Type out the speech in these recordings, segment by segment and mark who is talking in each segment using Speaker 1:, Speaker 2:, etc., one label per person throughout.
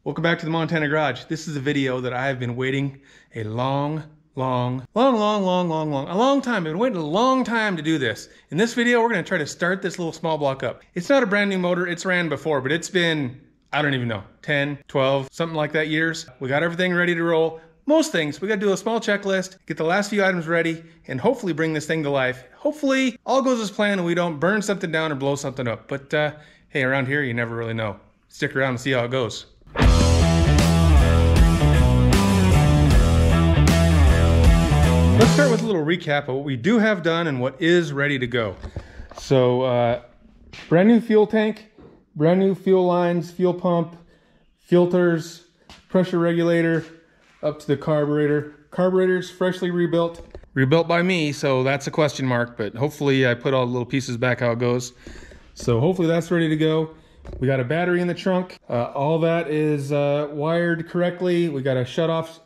Speaker 1: Welcome back to the Montana Garage. This is a video that I have been waiting a long time. I've been waiting a long time to do this. In this video, we're gonna try to start this little small block up. It's not a brand new motor, it's ran before, but it's been, I don't even know, 10, 12, something like that years. We got everything ready to roll. Most things, we gotta do a small checklist, get the last few items ready, and hopefully bring this thing to life. Hopefully, all goes as planned and we don't burn something down or blow something up. But hey, around here, you never really know. Stick around and see how it goes. Let's start with a little recap of what we do have done and what is ready to go. So, brand new fuel tank, brand new fuel lines, fuel pump, filters, pressure regulator, up to the carburetor. Carburetor's freshly rebuilt. Rebuilt by me, so that's a question mark, but hopefully I put all the little pieces back how it goes. So hopefully that's ready to go. We got a battery in the trunk. All that is wired correctly. We got a shut off.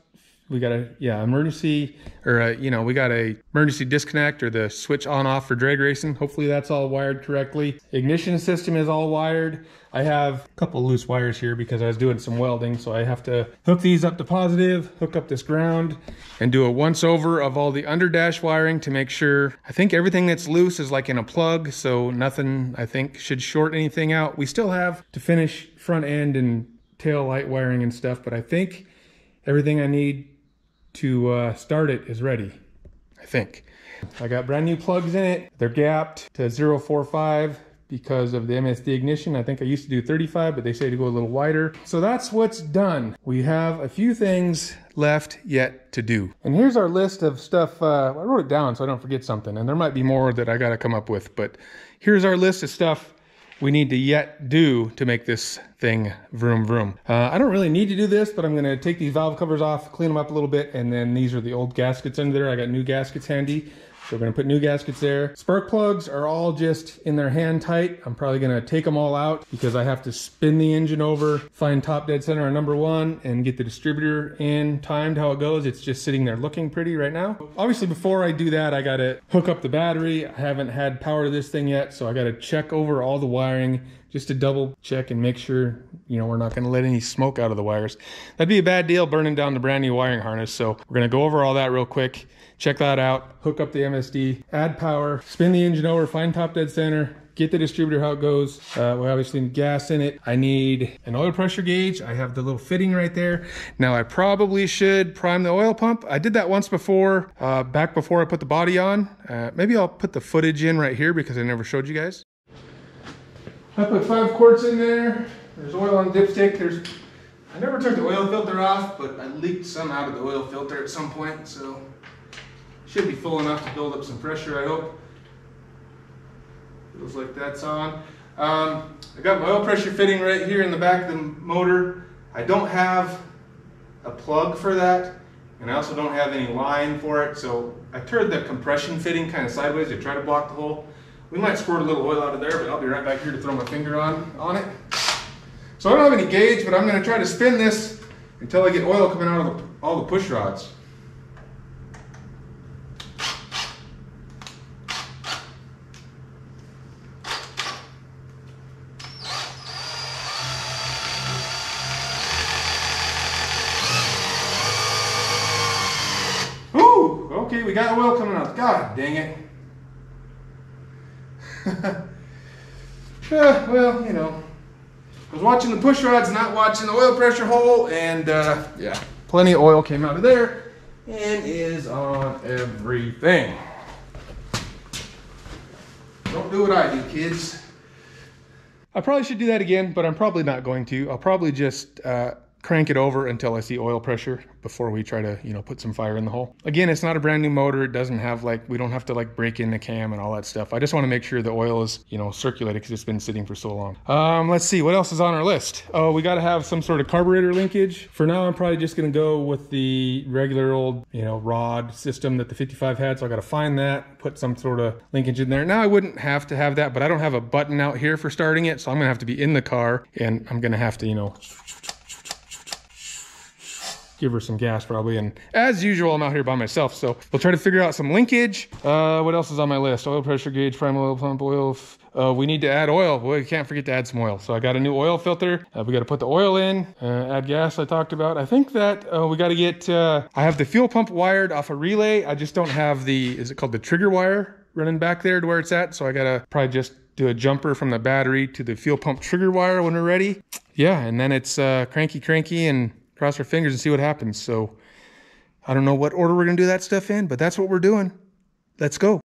Speaker 1: We got a emergency, or we got a emergency disconnect or the switch on off for drag racing. Hopefully that's all wired correctly. Ignition system is all wired. I have a couple loose wires here because I was doing some welding, so I have to hook these up to positive, hook up this ground, and do a once over of all the under dash wiring to make sure. I think everything that's loose is like in a plug, so nothing I think should short anything out. We still have to finish front end and tail light wiring and stuff, but I think everything I need to start it is ready, I think. I got brand new plugs in it. They're gapped to 0.45 because of the MSD ignition. I think I used to do 35, but they say to go a little wider. So that's what's done. We have a few things left yet to do. And here's our list of stuff. I wrote it down so I don't forget something, and there might be more that I gotta come up with, but here's our list of stuff we need to yet do to make this thing vroom vroom. I don't really need to do this, but I'm gonna take these valve covers off, clean them up a little bit, and then these are the old gaskets under there. I got new gaskets handy, so we're gonna put new gaskets there. Spark plugs are all just in their hand tight. I'm probably gonna take them all out because I have to spin the engine over, find top dead center on number 1, and get the distributor in timed how it goes. It's just sitting there looking pretty right now. Obviously, before I do that, I gotta hook up the battery. I haven't had power to this thing yet, so I gotta check over all the wiring just to double check and make sure, we're not gonna let any smoke out of the wires. That'd be a bad deal burning down the brand new wiring harness. So we're gonna go over all that real quick, check that out, hook up the MSD, add power, spin the engine over, find top dead center, get the distributor how it goes. We obviously need gas in it. I need an oil pressure gauge. I have the little fitting right there. Now I probably should prime the oil pump. I did that once before, back before I put the body on. Maybe I'll put the footage in right here because I never showed you guys. I put 5 quarts in there. There's oil on the dipstick. I never took the oil filter off, but I leaked some out of the oil filter at some point, so should be full enough to build up some pressure, I hope. Feels like that's on. I got my oil pressure fitting right here in the back of the motor. I don't have a plug for that, and I also don't have any line for it, so I turned the compression fitting kind of sideways to try to block the hole. We might squirt a little oil out of there, but I'll be right back here to throw my finger on it. So I don't have any gauge, but I'm gonna try to spin this until I get oil coming out of all the push rods. Ooh, okay, we got oil coming out. God dang it. Well, I was watching the push rods, not watching the oil pressure hole, and yeah, plenty of oil came out of there and is on everything. Don't do what I do, kids. I probably should do that again, but I'm probably not going to. I'll probably just crank it over until I see oil pressure before we try to, put some fire in the hole. Again, it's not a brand new motor. It doesn't have we don't have to break in the cam and all that stuff. I just want to make sure the oil is, circulated because it's been sitting for so long. Let's see, what else is on our list? Oh, we got to have some sort of carburetor linkage. For now, I'm probably just going to go with the regular old, rod system that the 55 had. So I got to find that, put some sort of linkage in there. Now I wouldn't have to have that, but I don't have a button out here for starting it. So I'm going to have to be in the car and I'm going to have to, give her some gas probably. And as usual, I'm out here by myself, so we'll try to figure out some linkage. What else is on my list? Oil pressure gauge, prime oil pump, oil we need to add oil. Boy, we can't forget to add some oil. So I got a new oil filter. We got to put the oil in, add gas I talked about. I think that we got to get, I have the fuel pump wired off a relay. I just don't have the, is it called the trigger wire running back there to where it's at? So I got to probably just do a jumper from the battery to the fuel pump trigger wire when we're ready. Yeah, and then it's cranky and cross our fingers and see what happens. So I don't know what order we're gonna do that stuff in, but that's what we're doing. Let's go.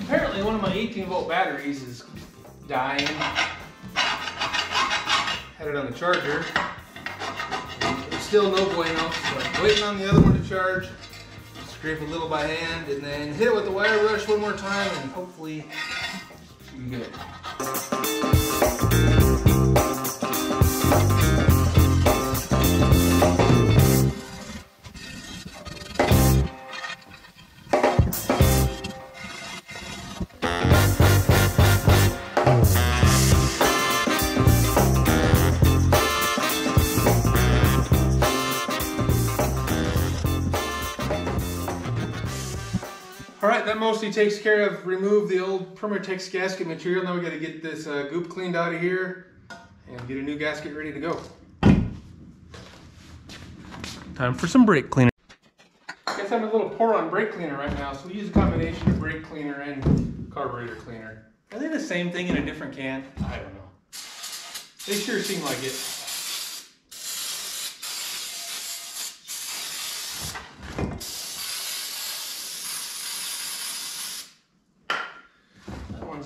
Speaker 1: Apparently one of my 18-volt batteries is dying. Had it on the charger. Still no bueno, so I'm waiting on the other one to charge. Scrape a little by hand and then hit it with the wire brush one more time and hopefully it'll be good. Alright, that mostly takes care of remove the old Permatex gasket material. Now we got to get this goop cleaned out of here and get a new gasket ready to go. Time for some brake cleaner. I guess I'm a little poor on brake cleaner right now, so we use a combination of brake cleaner and carburetor cleaner. Are they the same thing in a different can? I don't know. They sure seem like it.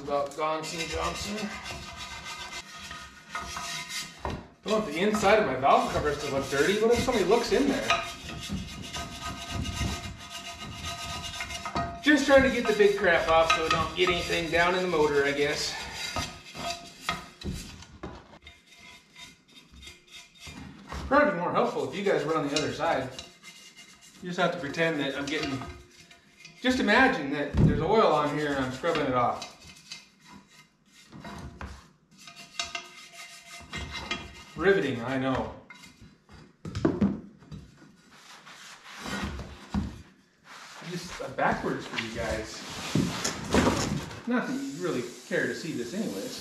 Speaker 1: About Johnson & Johnson. I don't want the inside of my valve covers to look dirty. What if somebody looks in there? Just trying to get the big crap off so I don't get anything down in the motor, I guess. Probably be more helpful if you guys were on the other side. You just have to pretend that I'm getting... Just imagine that there's oil on here and I'm scrubbing it off. Riveting, I know. Just backwards for you guys. Not that you really care to see this anyways.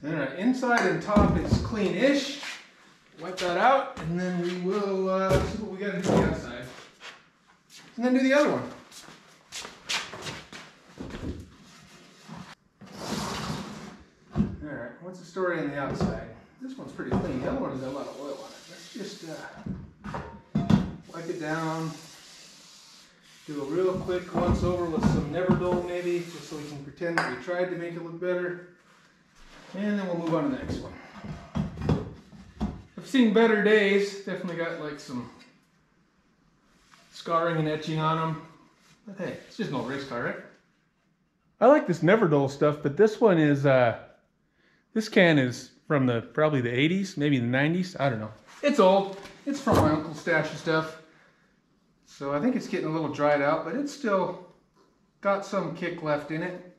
Speaker 1: Alright, inside and top is clean-ish. Wipe that out, and then we will see what we got to do on the outside. And then do the other one. Alright, what's the story on the outside? This one's pretty clean. The other one has got a lot of oil on it. Let's just wipe it down. Do a real quick once over with some Neverdole maybe, just so we can pretend that we tried to make it look better. And then we'll move on to the next one. I've seen better days. Definitely got like some scarring and etching on them. But hey, it's just an old race car, right? I like this Neverdole stuff, but this one is, this can is from probably the 80s, maybe the 90s. I don't know. It's old. It's from my uncle's stash of stuff. So I think it's getting a little dried out, but it's still got some kick left in it.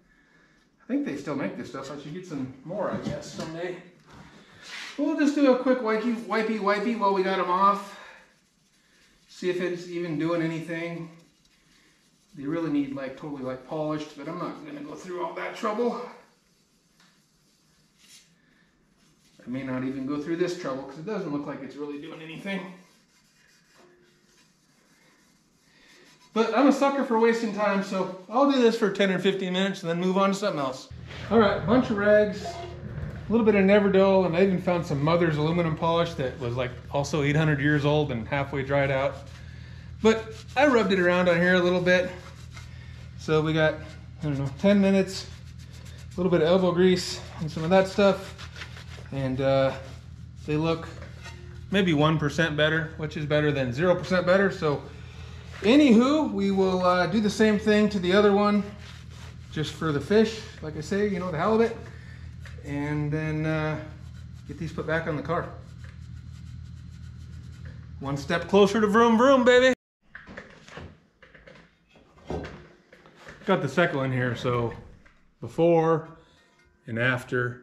Speaker 1: I think they still make this stuff. I should get some more, I guess, someday. We'll just do a quick wipey while we got them off. See if it's even doing anything. They really need like totally like polished, but I'm not gonna go through all that trouble. I may not even go through this trouble because it doesn't look like it's really doing anything. But I'm a sucker for wasting time, so I'll do this for 10 or 15 minutes and then move on to something else. All right, bunch of rags, a little bit of Neverdole, and I even found some Mother's aluminum polish that was like also 800 years old and halfway dried out. But I rubbed it around on here a little bit. So we got, I don't know, 10 minutes, a little bit of elbow grease and some of that stuff. And they look maybe 1% better, which is better than 0% better. So anywho, we will do the same thing to the other one, just for the fish, like I say, you know, the halibut, and then get these put back on the car. One step closer to vroom vroom, baby. Got the second one here, so before and after.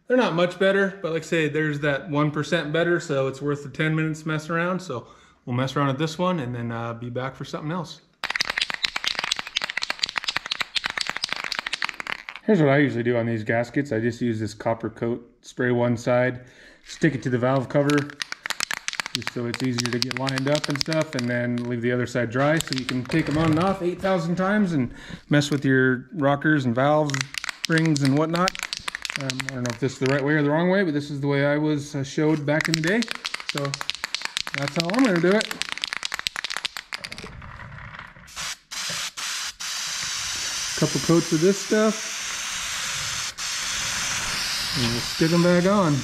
Speaker 1: They're not much better, but like I say, there's that 1% better, so it's worth the 10 minutes mess around. So we'll mess around with this one and then be back for something else. Here's what I usually do on these gaskets. I just use this copper coat, spray one side, stick it to the valve cover, just so it's easier to get lined up and stuff, and then leave the other side dry so you can take them on and off 8,000 times and mess with your rockers and valves, springs and whatnot. I don't know if this is the right way or the wrong way, but this is the way I was showed back in the day. So that's how I'm going to do it. Couple coats of this stuff. And we'll stick them back on.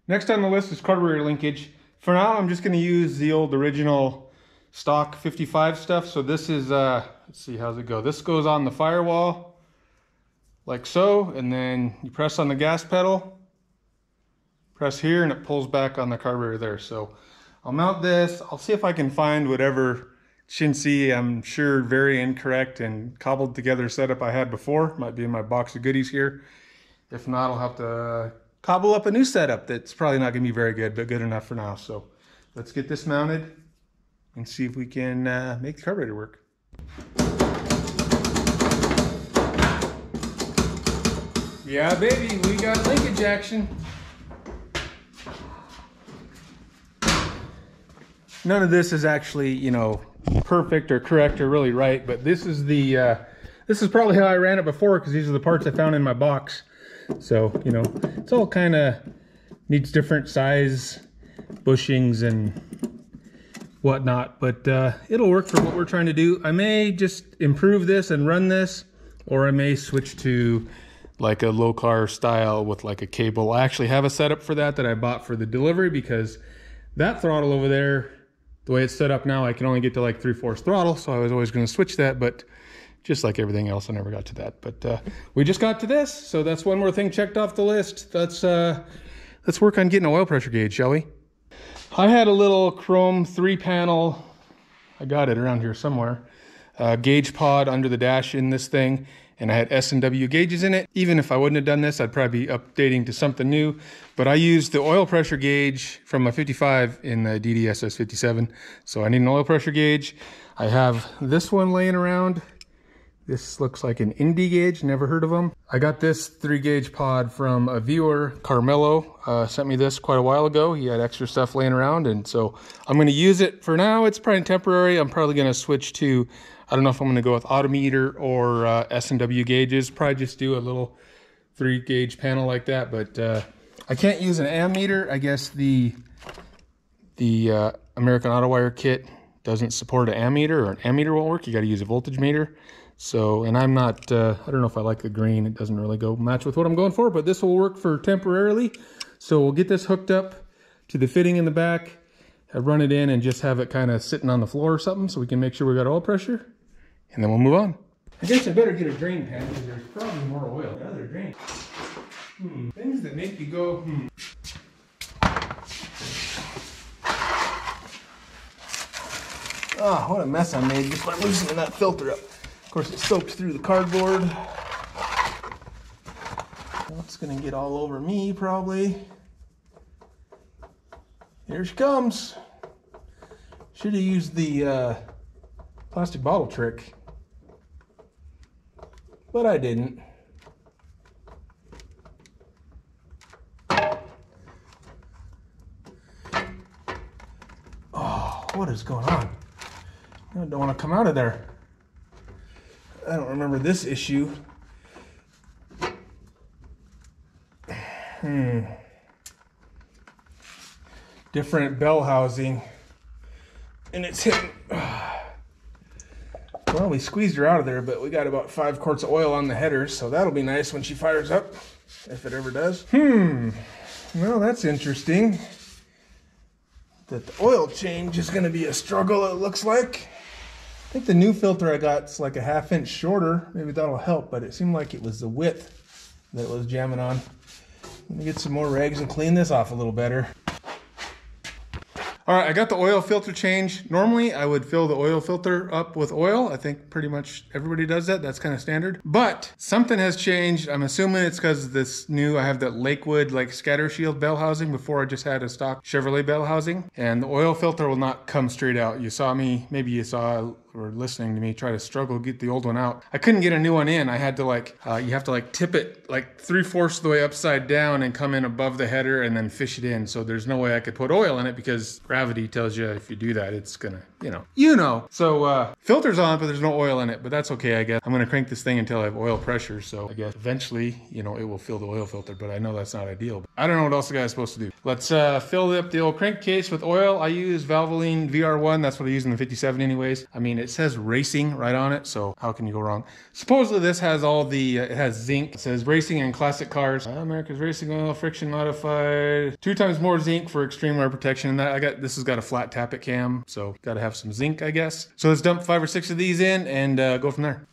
Speaker 1: Next on the list is carburetor linkage. For now, I'm just going to use the old original stock 55 stuff. So this is, let's see, how's it go? This goes on the firewall like so, and then you press on the gas pedal, press here, and it pulls back on the carburetor there. So I'll mount this. I'll see if I can find whatever chintzy, I'm sure very incorrect and cobbled together setup I had before. Might be in my box of goodies here. If not, I'll have to cobble up a new setup that's probably not going to be very good, but good enough for now. So let's get this mounted and see if we can make the carburetor work. Yeah, baby, we got linkage action. None of this is actually, you know, perfect or correct or really right, but this is the this is probably how I ran it before, because these are the parts I found in my box. So, you know, it's all kind of needs different size bushings and whatnot, but it'll work for what we're trying to do. I may just improve this and run this, or I may switch to like a low car style with like a cable. I actually have a setup for that I bought for the delivery, because that throttle over there, the way it's set up now, I can only get to like 3/4 throttle, so I was always going to switch that, but just like everything else, I never got to that. But we just got to this, so that's one more thing checked off the list. Let's work on getting an oil pressure gauge, shall we? I had a little chrome 3-panel, I got it around here somewhere, gauge pod under the dash in this thing, and I had S&W gauges in it. Even if I wouldn't have done this, I'd probably be updating to something new. But I used the oil pressure gauge from my 55 in the DDSS 57. So I need an oil pressure gauge. I have this one laying around. This looks like an Indy gauge, never heard of them. I got this 3-gauge pod from a viewer, Carmelo, sent me this quite a while ago. He had extra stuff laying around, and so I'm gonna use it for now. It's probably temporary. I'm probably gonna switch to, I don't know if I'm gonna go with odometer or S&W gauges. Probably just do a little 3-gauge panel like that, but I can't use an ammeter. I guess the American Auto Wire kit doesn't support an ammeter, or an ammeter won't work. You gotta use a voltage meter. So, and I'm not, I don't know if I like the green. It doesn't really go match with what I'm going for, but this will work for temporarily. So we'll get this hooked up to the fitting in the back, run it in, and just have it kind of sitting on the floor or something so we can make sure we got oil pressure, and then we'll move on. I guess I better get a drain pan, because there's probably more oil. Another drain. Things that make you go, Oh, what a mess I made just by loosening that filter up. Of course, it soaked through the cardboard. It's gonna get all over me, probably. Here she comes. Should have used the plastic bottle trick, but I didn't. Oh, what is going on? I don't want to come out of there. I don't remember this issue. Different bell housing, and it's hitting. Well, we squeezed her out of there, but we got about 5 quarts of oil on the header, so that'll be nice when she fires up, if it ever does. Well, that's interesting. That the oil change is going to be a struggle, it looks like. I think the new filter I got's like a 1/2 inch shorter. Maybe that'll help, but it seemed like it was the width that it was jamming on. Let me get some more rags and clean this off a little better. All right, I got the oil filter changed. Normally, I would fill the oil filter up with oil. I think pretty much everybody does that. That's kind of standard. But something has changed. I'm assuming it's because this new, I have that Lakewood like scatter shield bell housing. Before I just had a stock Chevrolet bell housing. And the oil filter will not come straight out. You saw me, maybe you saw or listening to me try to struggle to get the old one out. I couldn't get a new one in. I had to like, you have to like tip it like 3/4 of the way upside down and come in above the header and then fish it in. So there's no way I could put oil in it because gravity tells you if you do that, it's gonna, you know. So filter's on, but there's no oil in it, but that's okay, I guess. I'm gonna crank this thing until I have oil pressure. So I guess eventually, it will fill the oil filter, but I know that's not ideal. I don't know what else the guy's supposed to do. Let's fill up the old crankcase with oil. I use Valvoline VR1. That's what I use in the 57 anyways. I mean, it says racing right on it, so how can you go wrong? Supposedly this has all the, it has zinc. It says racing and classic cars. America's racing oil, friction modified. 2 times more zinc for extreme wear protection. And that this has got a flat tappet cam, so got to have some zinc, I guess. So let's dump 5 or 6 of these in and go from there.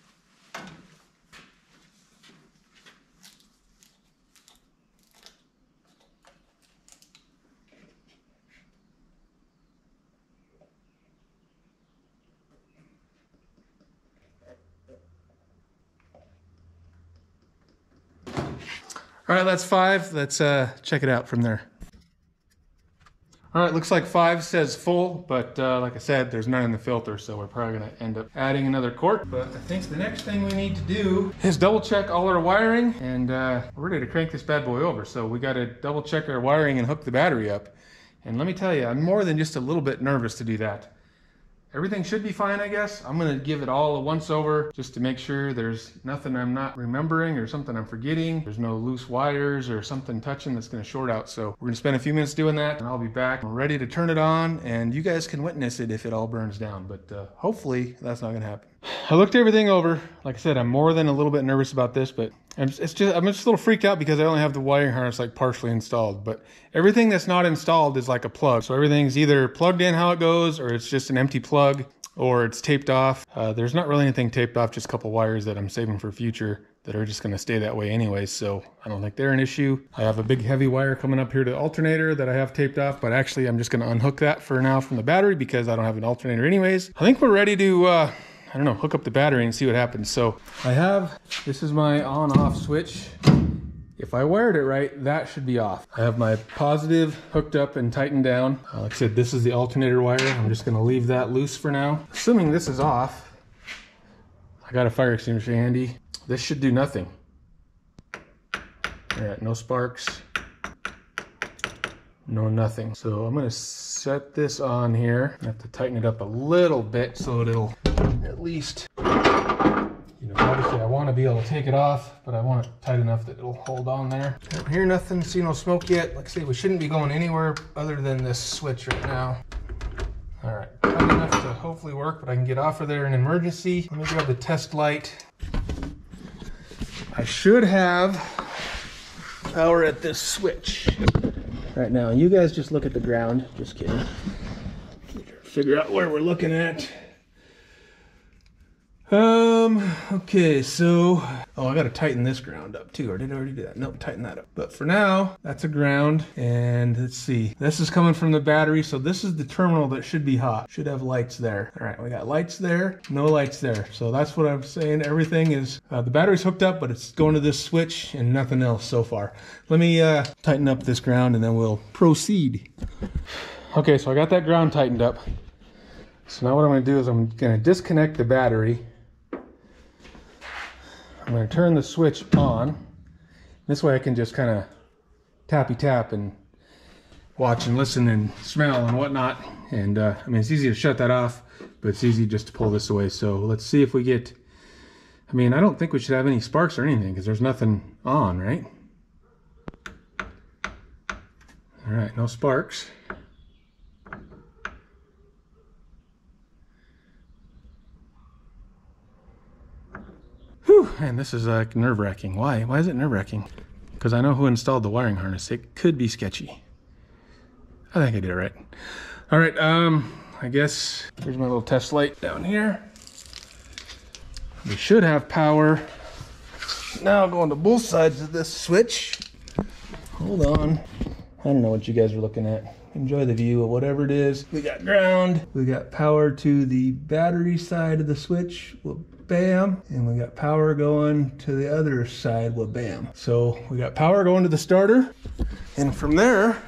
Speaker 1: All right, that's 5. Let's check it out from there. All right, looks like 5 says full, but like I said, there's none in the filter, so we're probably gonna end up adding another quart. But I think the next thing we need to do is double check all our wiring, and we're ready to crank this bad boy over. So we gotta double check our wiring and hook the battery up. And let me tell you, I'm more than just a little bit nervous to do that. Everything should be fine, I guess. I'm gonna give it all a once over just to make sure there's nothing I'm not remembering or something I'm forgetting. There's no loose wires or something touching that's gonna short out. So we're gonna spend a few minutes doing that and I'll be back. I'm ready to turn it on and you guys can witness it if it all burns down, but hopefully that's not gonna happen. I looked everything over. Like I said, I'm more than a little bit nervous about this, but I'm just a little freaked out because I only have the wiring harness like partially installed, but everything that's not installed is like a plug. So everything's either plugged in how it goes, or it's just an empty plug, or it's taped off. There's not really anything taped off, just a couple wires that I'm saving for future that are just gonna stay that way anyways, so I don't think they're an issue. I have a big heavy wire coming up here to the alternator that I have taped off, but actually I'm just gonna unhook that for now from the battery because I don't have an alternator anyways. I think we're ready to, I don't know, hook up the battery and see what happens. So this is my on-off switch. If I wired it right, that should be off. I have my positive hooked up and tightened down. Like I said, this is the alternator wire. I'm just gonna leave that loose for now. Assuming this is off, I got a fire extinguisher handy. This should do nothing. All right, no sparks, no nothing. So I'm gonna set this on here. I have to tighten it up a little bit so it'll at least, obviously I want to be able to take it off, but I want it tight enough that it'll hold on there. I don't hear nothing, see no smoke yet. Like I say, we shouldn't be going anywhere other than this switch right now. All right, tight enough to hopefully work, but I can get off of there in emergency. Let me grab the test light. I should have power at this switch right now. You guys just look at the ground. Just kidding. Figure out where we're looking at. Okay, so, I gotta tighten this ground up too, or did I already do that? Nope, tighten that up. But for now, that's a ground, and let's see. This is coming from the battery, so this is the terminal that should be hot. Should have lights there. All right, we got lights there, no lights there. So that's what I'm saying. Everything is, the battery's hooked up, but it's going to this switch and nothing else so far. Let me tighten up this ground and then we'll proceed. Okay, so I got that ground tightened up. So now what I'm gonna do is I'm gonna disconnect the battery. I'm going to turn the switch on. This way I can just kind of tappy tap and watch and listen and smell and whatnot. And I mean, it's easy to shut that off, but it's easy just to pull this away. So let's see if we get, I mean, I don't think we should have any sparks or anything because there's nothing on, right? All right, no sparks. Whew, man, this is like nerve-wracking. Why? Why is it nerve-wracking? Because I know who installed the wiring harness. It could be sketchy. I think I did it right. All right, I guess here's my little test light down here. We should have power. Now going to both sides of this switch. hold on. I don't know what you guys are looking at. Enjoy the view of whatever it is. We got ground. We got power to the battery side of the switch. Well, bam. And we got power going to the other side. Well, bam. So we got power going to the starter. And from there,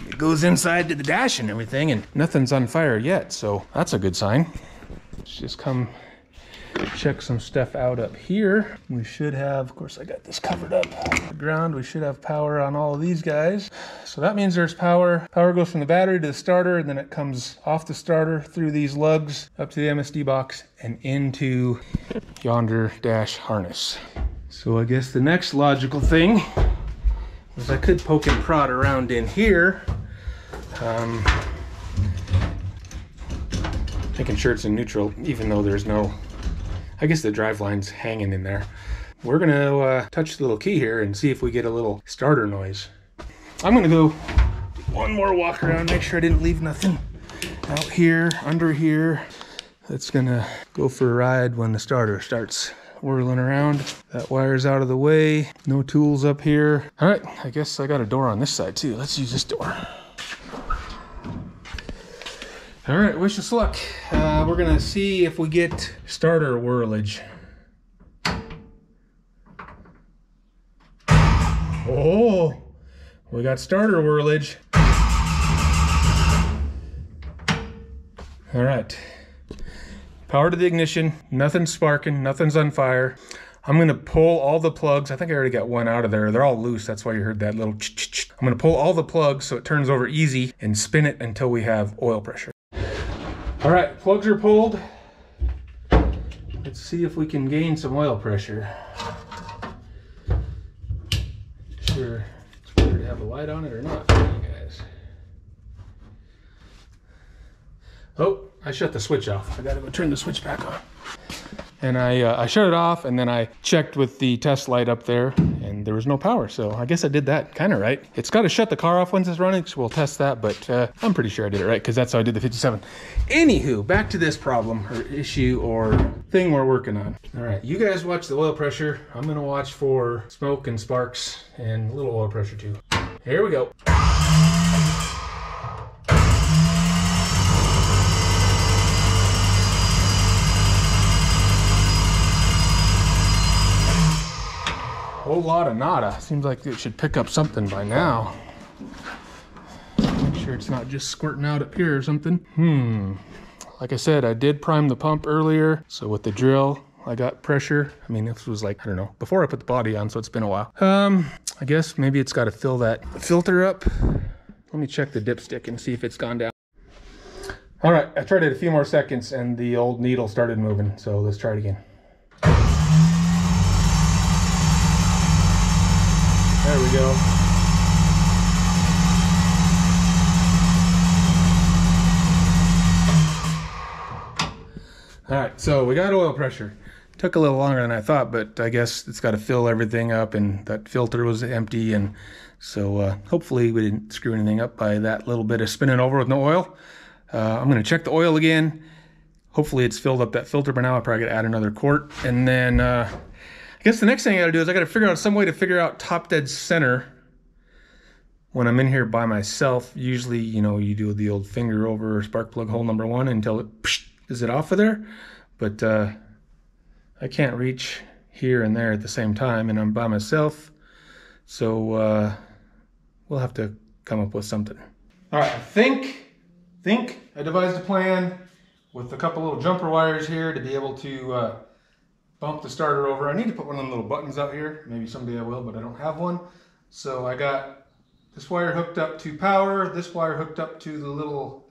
Speaker 1: it goes inside to the dash and everything. And nothing's on fire yet. So that's a good sign. Let's just come check some stuff out up here. We should have, of course I got this covered up. The ground, we should have power on all of these guys. So that means there's power. Power goes from the battery to the starter, and then it comes off the starter through these lugs up to the MSD box and into yonder dash harness. So I guess the next logical thing is I could poke and prod around in here. Making sure it's in neutral, even though there's no, I guess the drive line's hanging in there. We're gonna touch the little key here and see if we get a little starter noise. I'm gonna go one more walk around, make sure I didn't leave nothing out here, under here. That's gonna go for a ride when the starter starts whirling around. That wire's out of the way, no tools up here. All right, I guess I got a door on this side too. Let's use this door. All right, wish us luck. We're gonna see if we get starter whirlage. Oh, we got starter whirlage. All right, power to the ignition, nothing's sparking, nothing's on fire. I'm gonna pull all the plugs. I think I already got one out of there. They're all loose, that's why you heard that little ch-ch-ch. I'm gonna pull all the plugs so it turns over easy and spin it until we have oil pressure. All right, plugs are pulled. Let's see if we can gain some oil pressure. Sure, it's better to have a light on it or not for you guys. Oh, I shut the switch off. I gotta go turn the switch back on. And I shut it off, and then I checked with the test light up there, and there was no power. So I guess I did that kind of right. It's got to shut the car off once it's running, so we'll test that. But I'm pretty sure I did it right, because that's how I did the 57. Anywho, back to this problem or issue or thing we're working on. All right, you guys watch the oil pressure. I'm gonna watch for smoke and sparks and a little oil pressure too. Here we go. Whole lot of nada. Seems like it should pick up something by now. Make sure it's not just squirting out up here or something. Like I said, I did prime the pump earlier. So with the drill, I got pressure. I mean, this was like, I don't know, before I put the body on, so it's been a while. I guess maybe it's got to fill that filter up. Let me check the dipstick and see if it's gone down. All right, I tried it a few more seconds and the old needle started moving. So let's try it again. There we go. All right, so we got oil pressure. Took a little longer than I thought, but I guess it's got to fill everything up, and that filter was empty, and so hopefully we didn't screw anything up by that little bit of spinning over with no oil. I'm gonna check the oil again. Hopefully it's filled up that filter by now. I'll probably gotta add another quart, and then I guess the next thing I gotta do is I gotta figure out some way to figure out top dead center when I'm in here by myself. Usually, you know, you do the old finger over spark plug hole number 1 until it is it off of there. But I can't reach here and there at the same time, and I'm by myself. So we'll have to come up with something. All right, I think I devised a plan with a couple little jumper wires here to be able to bump the starter over. I need to put one of them little buttons out here. Maybe someday I will, but I don't have one. So I got this wire hooked up to power, this wire hooked up to the little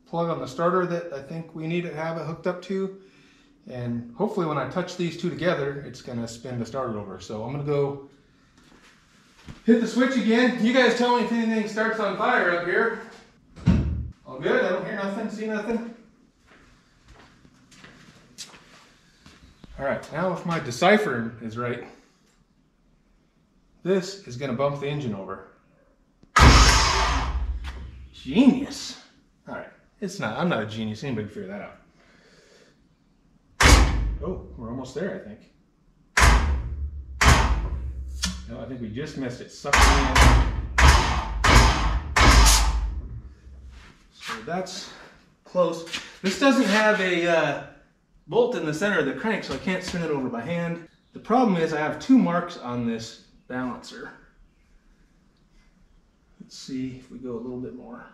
Speaker 1: plug on the starter that I think we need to have it hooked up to. And hopefully when I touch these two together, it's gonna spin the starter over. So I'm gonna go hit the switch again. You guys tell me if anything starts on fire up here. All good, I don't hear nothing, see nothing. All right, now if my deciphering is right, this is gonna bump the engine over. Genius. All right, it's not, I'm not a genius, anybody can figure that out. Oh, we're almost there, I think. No, I think we just missed it. Sucking in. So that's close. This doesn't have a bolt in the center of the crank, so I can't spin it over by hand. The problem is I have 2 marks on this balancer. Let's see if we go a little bit more.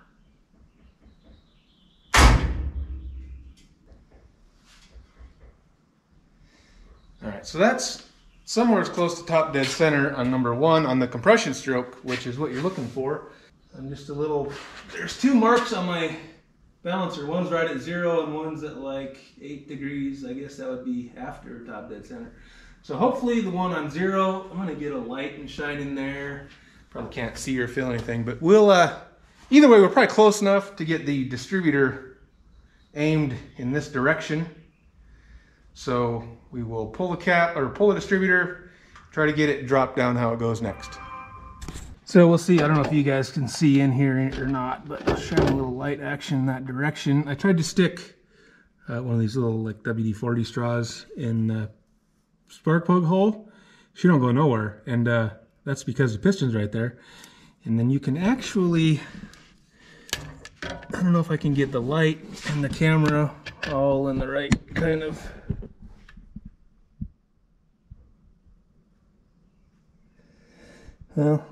Speaker 1: All right, so that's somewhere as close to top dead center on number 1 on the compression stroke, which is what you're looking for. I'm just a little, there's 2 marks on my balancer. One's right at 0 and one's at like 8 degrees. I guess that would be after top dead center. So hopefully the one on 0, I'm gonna get a light and shine in there. Probably can't see or feel anything, but we'll, either way, we're probably close enough to get the distributor aimed in this direction. So we will pull the cap, or pull the distributor, try to get it dropped down how it goes next. So we'll see. I don't know if you guys can see in here or not, but I'll shine a little light action in that direction. I tried to stick one of these little like WD-40 straws in the spark plug hole. She don't go nowhere, and that's because the piston's right there. And then you can actually, I don't know if I can get the light and the camera all in the right kind of. Well,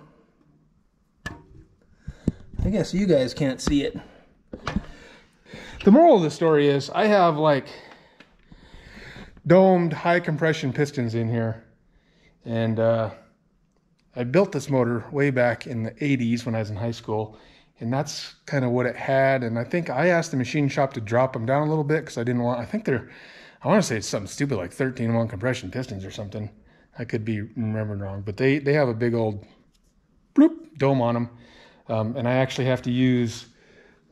Speaker 1: I guess you guys can't see it. The moral of the story is I have like domed high compression pistons in here, and I built this motor way back in the 80s when I was in high school, and that's kind of what it had. And I think I asked the machine shop to drop them down a little bit because I didn't want, I want to say it's something stupid like 13-1 compression pistons or something. I could be remembering wrong, but they have a big old bloop dome on them. And I actually have to use,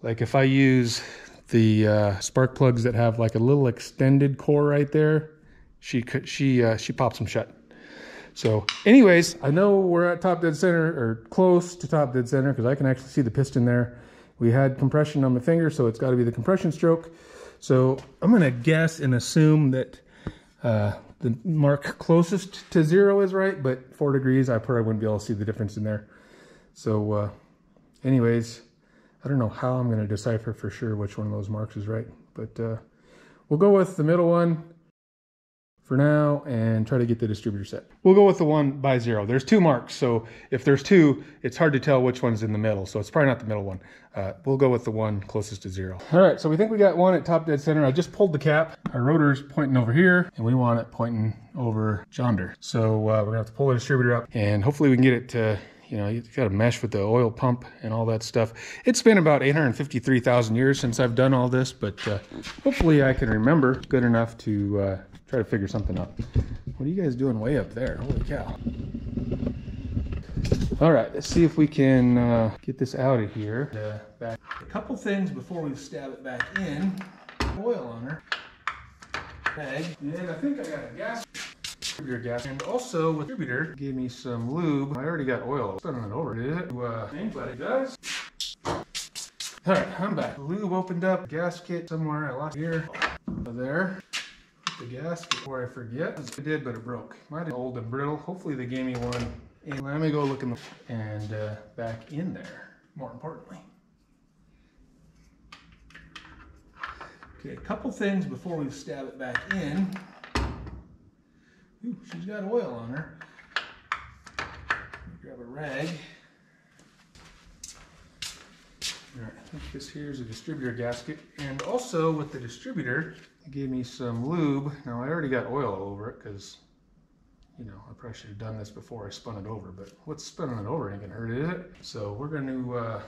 Speaker 1: like if I use the spark plugs that have like a little extended core right there, she pops them shut. So anyways, I know we're at top dead center, or close to top dead center, because I can actually see the piston there. We had compression on my finger, so it's got to be the compression stroke. So I'm going to guess and assume that the mark closest to 0 is right, but 4 degrees, I probably wouldn't be able to see the difference in there. So anyways, I don't know how I'm going to decipher for sure which one of those marks is right, but we'll go with the middle one for now and try to get the distributor set. We'll go with the one by 0. There's 2 marks, so if there's 2, it's hard to tell which one's in the middle, so it's probably not the middle one. We'll go with the one closest to 0. All right, so we think we got one at top dead center. I just pulled the cap. Our rotor's pointing over here, and we want it pointing over yonder. So we're gonna have to pull the distributor up, and hopefully we can get it to, you know, you got to mesh with the oil pump and all that stuff. It's been about 853,000 years since I've done all this, but hopefully I can remember good enough to try to figure something out. What are you guys doing way up there? Holy cow. All right, let's see if we can get this out of here. Back. A couple things before we stab it back in. Oil on her. Bag. And I think I got a gas. Gas. And also, with the distributor, gave me some lube. I already got oil. Spinning it over, did it? But it does. All right, I'm back. The lube opened up. Gasket somewhere. I lost it here. There. Put the gasket before I forget. It did, but it broke. Might be old and brittle. Hopefully they gave me one. And let me go look in the and back in there. More importantly. Okay, a couple things before we stab it back in. Ooh, she's got oil on her. Grab a rag. All right, I think this here is a distributor gasket. And also with the distributor, it gave me some lube. Now I already got oil all over it because, you know, I probably should have done this before I spun it over, but what's spinning it over ain't gonna hurt, is it? So we're going to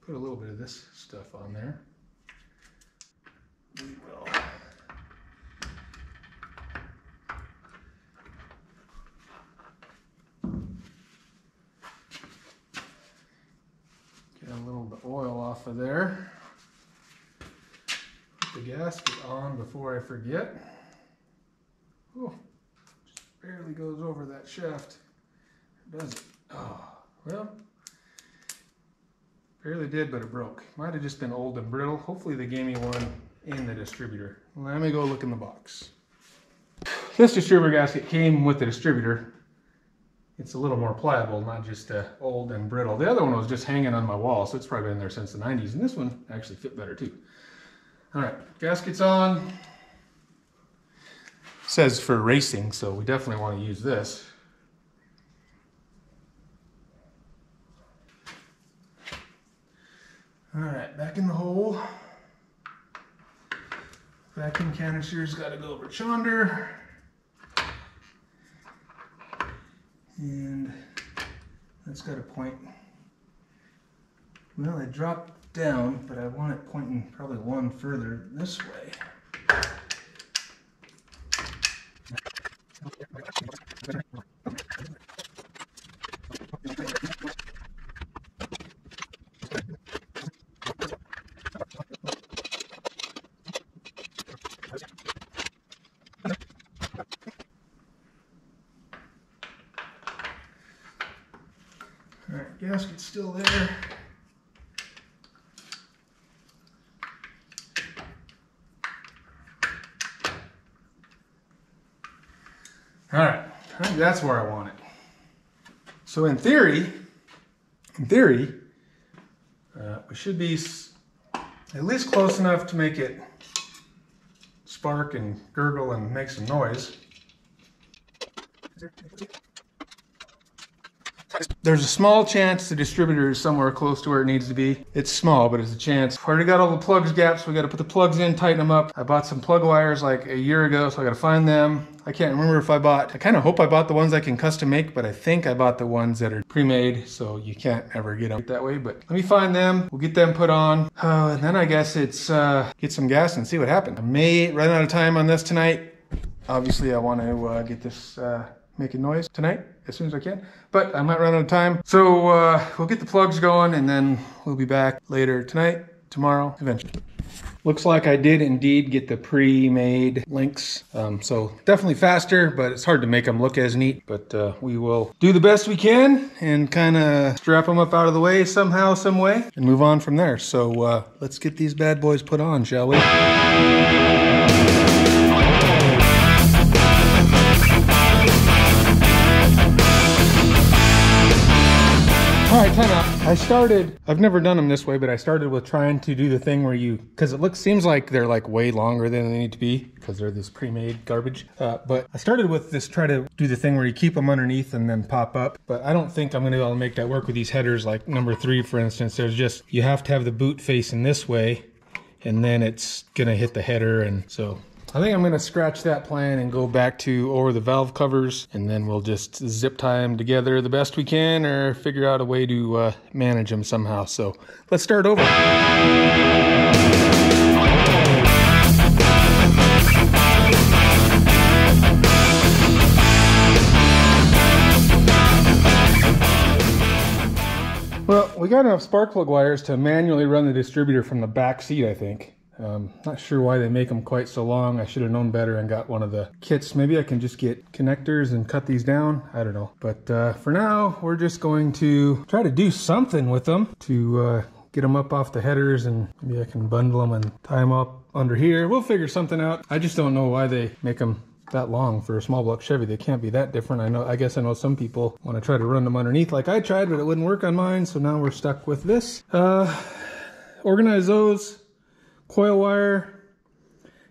Speaker 1: put a little bit of this stuff on there. We will. Get a little bit of oil off of there. Put the gasket on before I forget. Oh, just barely goes over that shaft. Does it? Oh, well, barely did, but it broke. Might have just been old and brittle. Hopefully they gave me one in the distributor. Let me go look in the box. This distributor gasket came with the distributor. it's a little more pliable, not just old and brittle. The other one was just hanging on my wall, so it's probably been there since the 90s. And this one actually fit better too. All right, gasket's on. It says for racing, so we definitely want to use this. All right, back in the hole. Vacuum canister's got to go over chonder. And that's got to point. Well, it dropped down, but I want it pointing probably one further this way. All right, gasket's still there. All right, I think that's where I want it. So in theory, we should be at least close enough to make it spark and gurgle and make some noise. There's a small chance the distributor is somewhere close to where it needs to be. It's small, but it's a chance. I've already got all the plugs gaps. We got to put the plugs in, tighten them up. I bought some plug wires like a year ago, so I got to find them. I can't remember if I kind of hope I bought the ones I can custom make, but I think I bought the ones that are pre-made, so you can't ever get them that way. But let me find them. We'll get them put on. And then I guess it's get some gas and see what happens. I may run out of time on this tonight. Obviously, I want to get this making noise tonight as soon as I can, but I might run out of time. So we'll get the plugs going and then we'll be back later tonight, tomorrow, eventually. Looks like I did indeed get the pre-made links. So definitely faster, but it's hard to make them look as neat, but we will do the best we can and kind of strap them up out of the way somehow, some way, and move on from there. So let's get these bad boys put on, shall we? All right, time out. I've never done them this way, but I started with trying to do the thing where because it seems like they're like way longer than they need to be because they're this pre-made garbage. But I started with this, try to do the thing where you keep them underneath and then pop up. But I don't think I'm gonna be able to make that work with these headers like number 3, for instance. You have to have the boot facing this way and then it's gonna hit the header. And so I think I'm gonna scratch that plan and go back to over the valve covers, and then we'll just zip tie them together the best we can or figure out a way to manage them somehow. So let's start over. Well, we got enough spark plug wires to manually run the distributor from the back seat, I think. Not sure why they make them quite so long. I should have known better and got one of the kits. Maybe I can just get connectors and cut these down. I don't know. But for now, we're just going to try to do something with them to get them up off the headers, and maybe I can bundle them and tie them up under here. We'll figure something out. I just don't know why they make them that long for a small block Chevy. They can't be that different. I guess I know some people want to try to run them underneath like I tried, but it wouldn't work on mine. So now we're stuck with this. Organize those. Coil wire,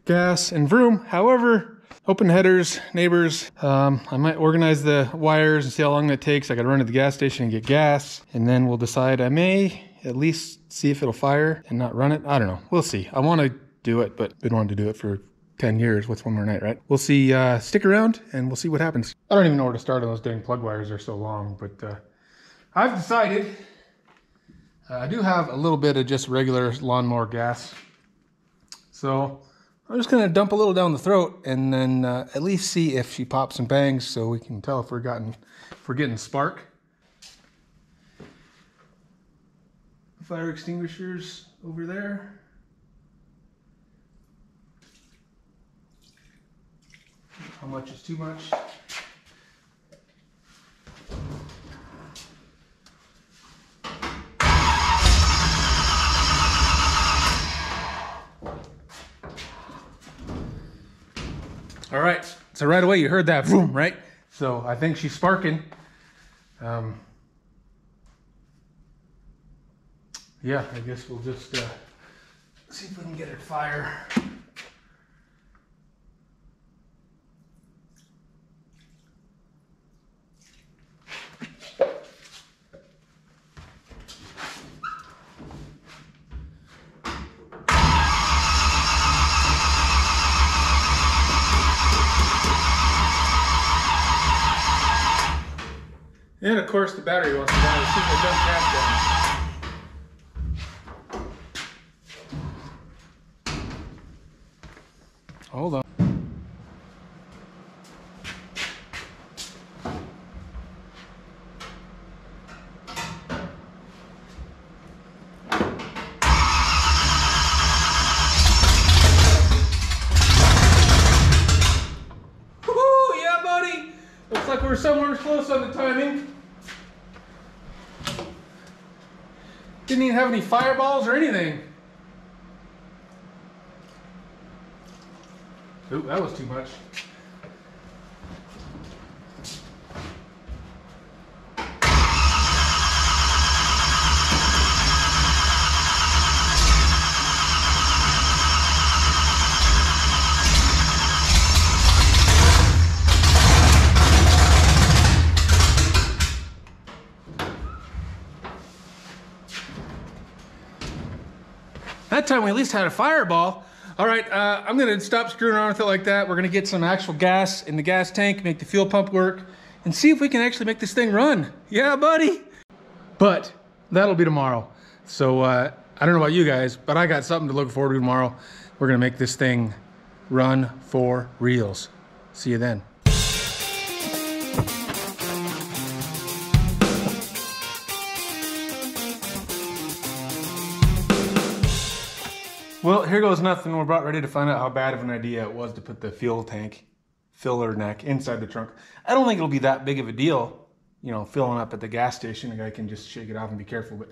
Speaker 1: gas, and vroom. However, open headers, neighbors. I might organize the wires and see how long that takes. I gotta run to the gas station and get gas, and then we'll decide. I may at least see if it'll fire and not run it. I don't know. We'll see. I want to do it, but been wanting to do it for 10 years. What's one more night, right? We'll see. Stick around and we'll see what happens. I don't even know where to start on those dang plug wires. They're so long, but I've decided I do have a little bit of just regular lawnmower gas. So I'm just gonna dump a little down the throat and then at least see if she pops and bangs so we can tell if we're getting spark. Fire extinguishers over there. How much is too much? All right, so right away you heard that vroom, right? So I think she's sparking. Yeah, I guess we'll just see if we can get it fire. And of course the battery wants to die as soon as I dump gas down. Hold on. Woohoo! Yeah, buddy! Looks like we're somewhere close on the timing. Didn't even have any fireballs or anything. Ooh, that was too much. That time we at least had a fireball. All right, I'm gonna stop screwing around with it like that. We're gonna get some actual gas in the gas tank, make the fuel pump work, and see if we can actually make this thing run. Yeah, buddy. But that'll be tomorrow. So I don't know about you guys, but I got something to look forward to tomorrow. We're gonna make this thing run for reals. See you then. Well, here goes nothing. We're about ready to find out how bad of an idea it was to put the fuel tank filler neck inside the trunk. I don't think it'll be that big of a deal, you know, filling up at the gas station. A guy can just shake it off and be careful, but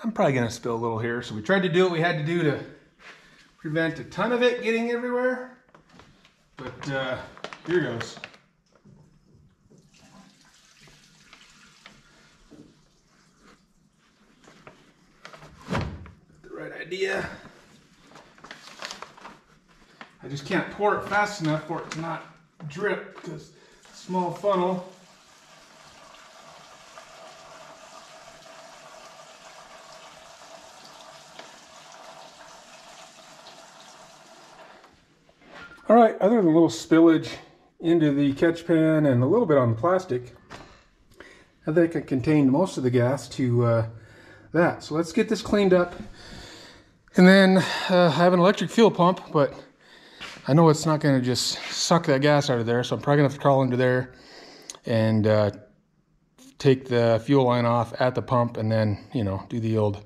Speaker 1: I'm probably gonna spill a little here. So we tried to do what we had to do to prevent a ton of it getting everywhere. But here goes. The right idea. I just can't pour it fast enough for it to not drip because small funnel. All right, other than a little spillage into the catch pan and a little bit on the plastic, I think I contained most of the gas to that. So let's get this cleaned up. And then I have an electric fuel pump, but I know it's not going to just suck that gas out of there, so I'm probably going to have to crawl under there and take the fuel line off at the pump and then, you know, do the old,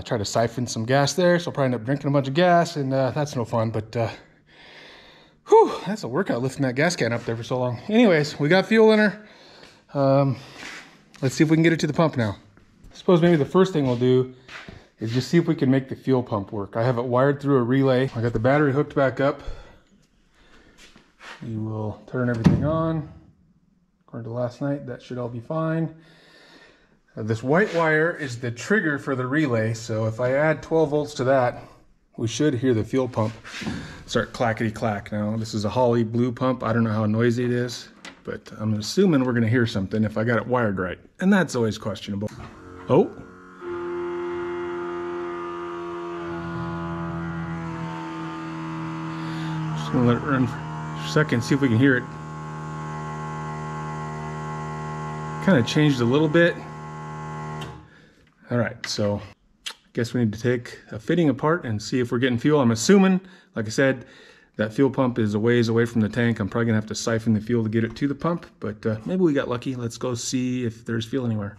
Speaker 1: try to siphon some gas there. So I'll probably end up drinking a bunch of gas, and that's no fun, but whew, that's a workout lifting that gas can up there for so long. Anyways, we got fuel in her. Let's see if we can get it to the pump now. I suppose maybe the first thing we'll do is just see if we can make the fuel pump work. I have it wired through a relay. I got the battery hooked back up. We will turn everything on. According to last night, that should all be fine. This white wire is the trigger for the relay, so if I add 12 volts to that, we should hear the fuel pump start clackety-clack. Now, this is a Holley blue pump. I don't know how noisy it is, but I'm assuming we're gonna hear something if I got it wired right. And that's always questionable. Oh. Just gonna let it run for a second, see if we can hear it. Kind of changed a little bit. All right, so I guess we need to take a fitting apart and see if we're getting fuel. I'm assuming, like I said, that fuel pump is a ways away from the tank. I'm probably gonna have to siphon the fuel to get it to the pump, but maybe we got lucky. Let's go see if there's fuel anywhere.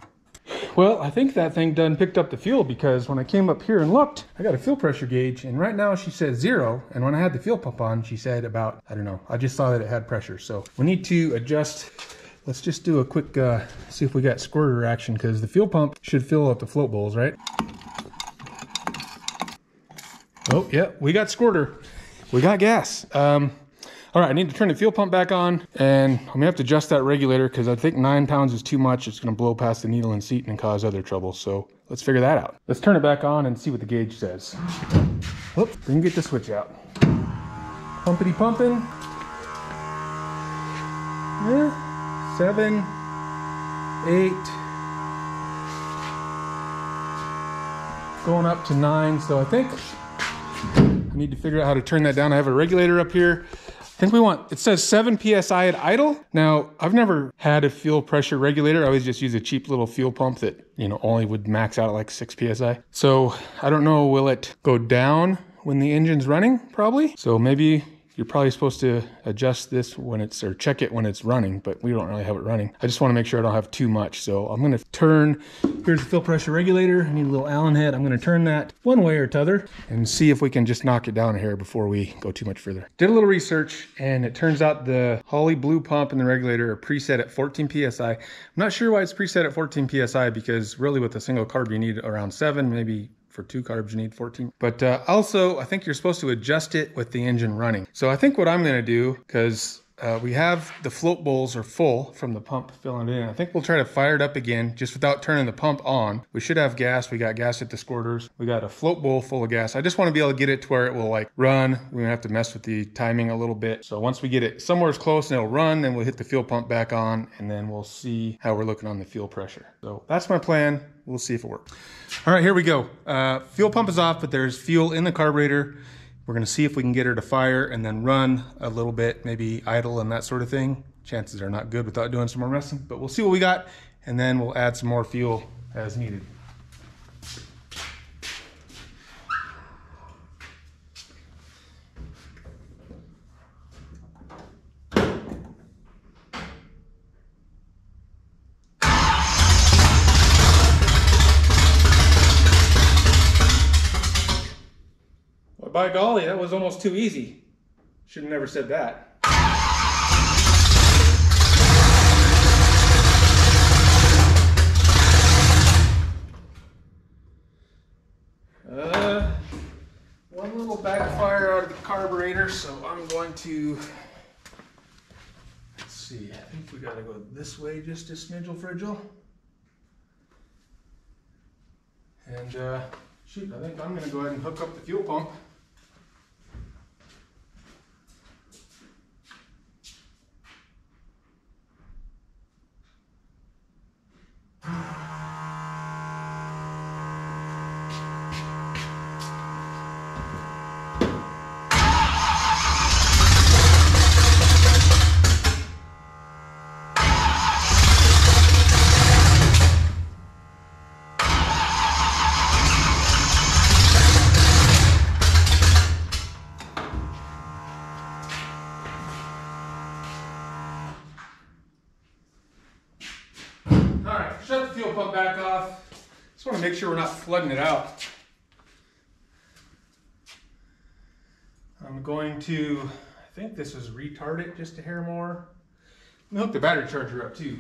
Speaker 1: Well, I think that thing done picked up the fuel, because when I came up here and looked, I got a fuel pressure gauge, and right now she says 0. And when I had the fuel pump on, she said about, I don't know, I just saw that it had pressure. So we need to adjust. Let's just do a quick, see if we got squirter action, because the fuel pump should fill up the float bowls, right? Oh, yeah, we got squirter. We got gas. All right, I need to turn the fuel pump back on, and I'm gonna have to adjust that regulator because I think 9 pounds is too much. It's gonna blow past the needle and seat and cause other trouble. So let's figure that out. Let's turn it back on and see what the gauge says. Whoops, didn't get the switch out. Pumpity pumping. Yeah, 7, 8, going up to 9. So I think I need to figure out how to turn that down. I have a regulator up here. I think we want, it says 7 PSI at idle. Now, I've never had a fuel pressure regulator. I always just use a cheap little fuel pump that, you know, only would max out at like 6 PSI. So I don't know, will it go down when the engine's running? Probably. So maybe you're probably supposed to adjust this when it's, or check it when it's running, but we don't really have it running. I just want to make sure I don't have too much. So I'm going to turn, here's the fuel pressure regulator. I need a little Allen head. I'm going to turn that one way or t'other and see if we can just knock it down here before we go too much further. Did a little research, and it turns out the Holley blue pump and the regulator are preset at 14 PSI. I'm not sure why it's preset at 14 PSI because really with a single carb you need around 7, maybe for 2 carbs you need 14. But also I think you're supposed to adjust it with the engine running. So I think what I'm gonna do, because we have the float bowls are full from the pump filling it in. I think we'll try to fire it up again just without turning the pump on. We should have gas. We got gas at the squirters. We got a float bowl full of gas. I just want to be able to get it to where it will like run. We're gonna have to mess with the timing a little bit. So once we get it somewhere as close and it'll run, then we'll hit the fuel pump back on and then we'll see how we're looking on the fuel pressure. So that's my plan. We'll see if it works. All right, here we go. Fuel pump is off, but there's fuel in the carburetor. We're gonna see if we can get her to fire and then run a little bit, maybe idle and that sort of thing. Chances are not good without doing some more messing, but we'll see what we got and then we'll add some more fuel as needed. By golly, that was almost too easy. Should have never said that. One little backfire out of the carburetor, so I'm going to, let's see, I think we gotta go this way just a smidgel frigil. And shoot, I think I'm gonna go ahead and hook up the fuel pump. Shut the fuel pump back off. Just want to make sure we're not flooding it out. I'm going to, I think this is retard it just a hair more. I'm gonna hook the battery charger up too.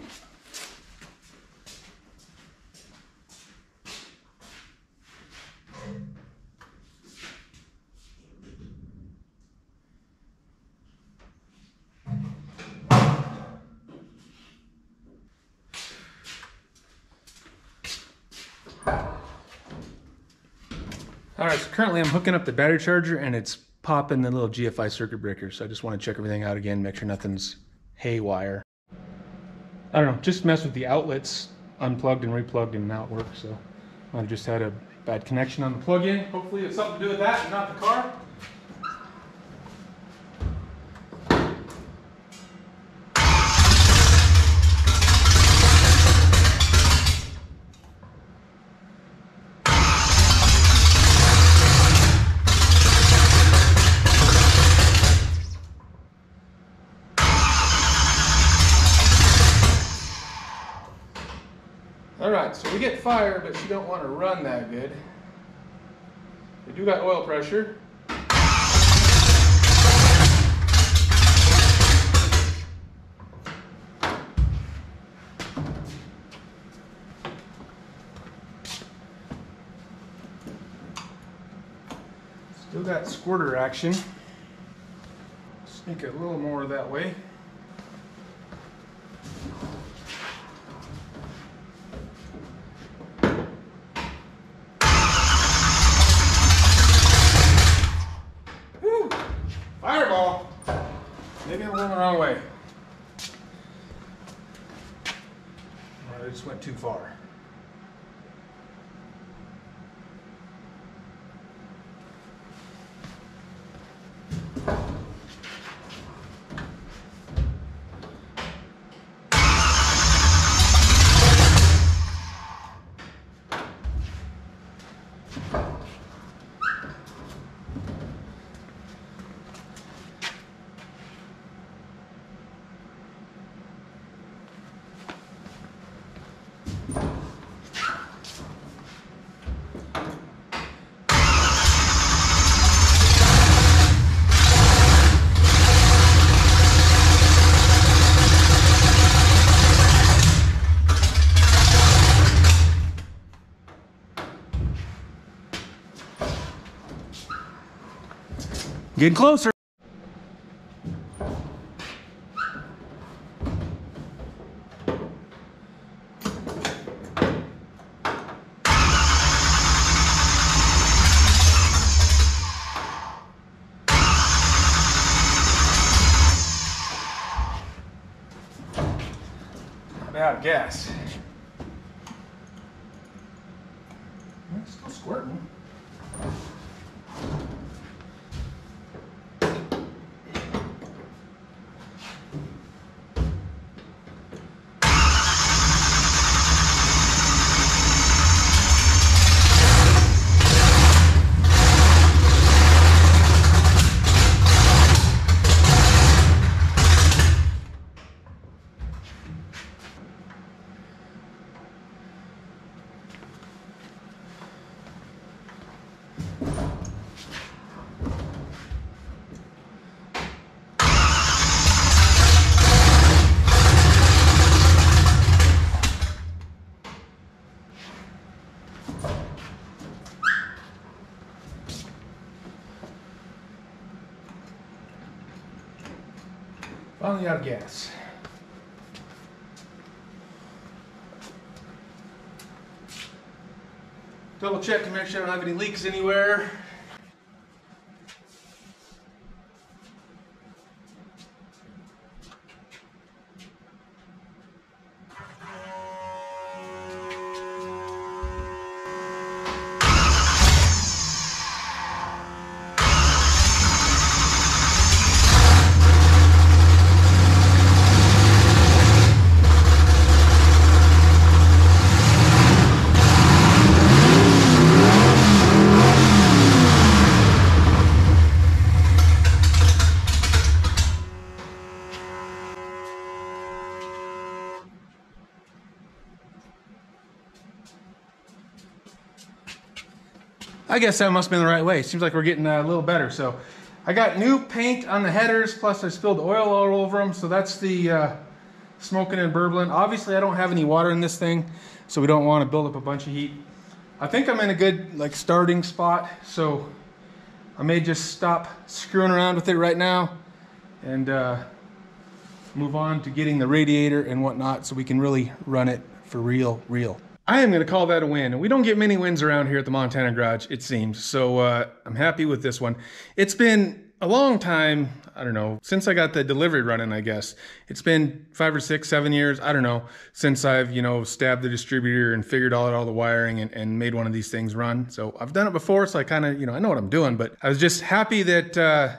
Speaker 1: All right, so currently I'm hooking up the battery charger and it's popping the little GFI circuit breaker. So I just want to check everything out again, make sure nothing's haywire. I don't know, just mess with the outlets, unplugged and replugged, and now it works. So I just had a bad connection on the plug-in. Hopefully it's something to do with that and not the car. All right, so we get fire, but she don't want to run that good. We do got oil pressure. Still got squirter action. Let's make it a little more that way. Woo! Fireball! Maybe I'm going the wrong way. I just went too far. Getting closer. I'm out of gas. It's still squirting. Finally out of gas. Double check to make sure I don't have any leaks anywhere. I guess that must have been the right way. Seems like we're getting a little better. So I got new paint on the headers, plus I spilled oil all over them. So that's the smoking and burbling. Obviously I don't have any water in this thing, so we don't want to build up a bunch of heat. I think I'm in a good starting spot, so I may just stop screwing around with it right now and move on to getting the radiator and whatnot so we can really run it for real. I am going to call that a win. And we don't get many wins around here at the Montana Garage, it seems. So I'm happy with this one. It's been a long time, I don't know, since I got the delivery running, I guess. It's been 5 or 6, 7 years, I don't know, since I've, stabbed the distributor and figured out all the wiring and made one of these things run. So I've done it before, so I kind of, I know what I'm doing, but I was just happy that,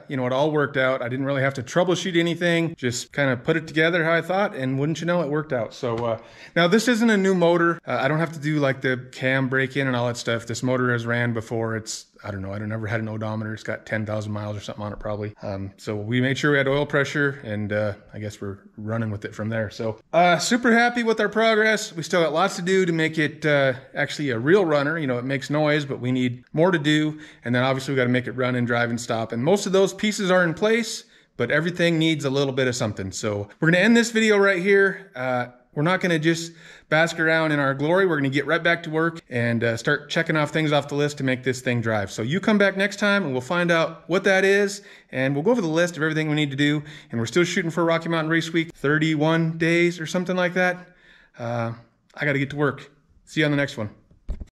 Speaker 1: it all worked out. I didn't really have to troubleshoot anything, just kind of put it together how I thought, and wouldn't you know, it worked out. So now this isn't a new motor. I don't have to do like the cam break-in and all that stuff. This motor has ran before. It's, I don't know, I never had an odometer. It's got 10,000 miles or something on it probably. So we made sure we had oil pressure, and I guess we're running with it from there. So super happy with our progress. We still got lots to do to make it actually a real runner. It makes noise, but we need more to do. And then obviously we got to make it run and drive and stop. And most of those pieces are in place, but everything needs a little bit of something. So we're going to end this video right here. we're not gonna just bask around in our glory. We're gonna get right back to work and start checking off things off the list to make this thing drive. So you come back next time and we'll find out what that is, and we'll go over the list of everything we need to do. And we're still shooting for Rocky Mountain Race Week, 31 days or something like that. I gotta get to work. See you on the next one.